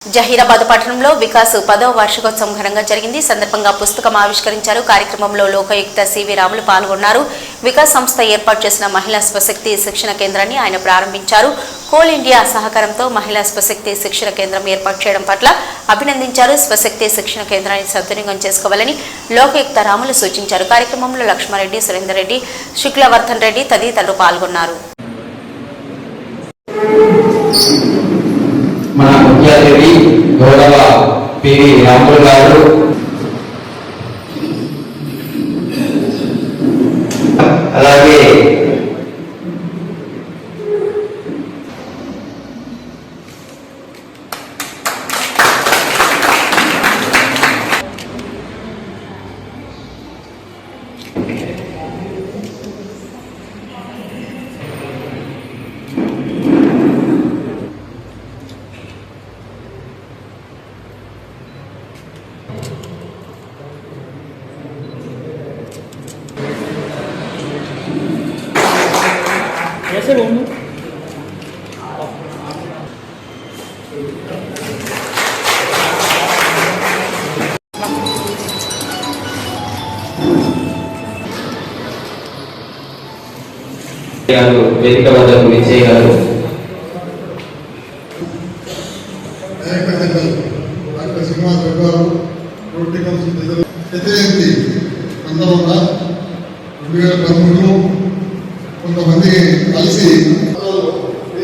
జహీరాబాద్ పట్టణంలో వికాస్ 10వ వార్షికోత్సవం ఘనంగా జరిగింది. సందర్భంగా పుస్తకం ఆవిష్కరించారు. కార్యక్రమంలో లోకయుక్త సివి రాములు పాల్గొన్నారు. వికాస్ సంస్థ ఏర్పాటు చేసిన మహిళా స్వశక్తి శిక్షణ కేంద్రాన్ని ఆయన ప్రారంభించారు. కోల్ ఇండియా సహకారంతో మహిళా స్వశక్తి శిక్షణ కేంద్రం ఏర్పాటు చేయడం పట్ల అభినందించారు. స్వశక్తి శిక్షణ కేంద్రాన్ని సద్వినియోగం చేసుకోవాలని లోకయుక్త రాములు సూచించారు. కార్యక్రమంలో లక్ష్మారెడ్డి, సురేందర్ రెడ్డి, శుక్లవర్ధన్ రెడ్డి తదితరులు పాల్గొన్నారు. మన ముఖ్య అతిథి గౌరవ పివి రాములు గారు అలాగే వేదిక వద్దకు విచ్చేయగలరు. కొంతమంది కలిసి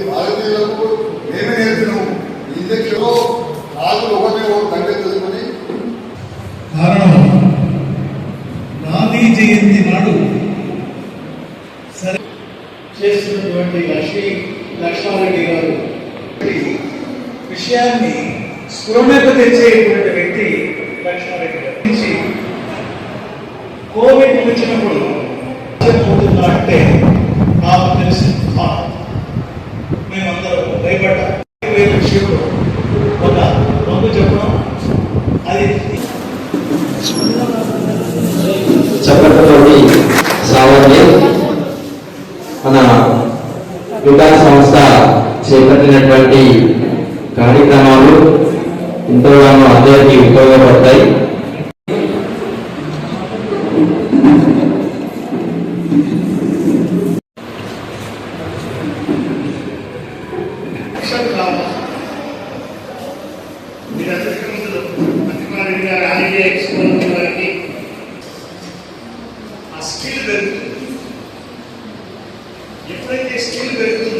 భారతీయులకు మేమే నేర్పినాము ఇంజక్షన్లో రాజులు ఒకరిని తండ్రి తెలుసుకొని కారణం గాంధీ జయంతి నాడు చేస్తున్నటువంటి లక్ష్మారెడ్డి గారు విషయాన్ని స్ఫురణకు తెచ్చేటువంటి వ్యక్తి లక్ష్మారెడ్డి గారు. కోవిడ్ వచ్చినప్పుడు పోతుందా అంటే నాకు తెలిసి మేమందరం భయపడ్డా విషయంలో ఒక మందు చెప్పడం అది చప్పట్లతోటి సావర్ణి మన వికాస్ సంస్థ చేపట్టినటువంటి కార్యక్రమాలు ఎంతగానో అందరికీ ఉపయోగపడతాయి.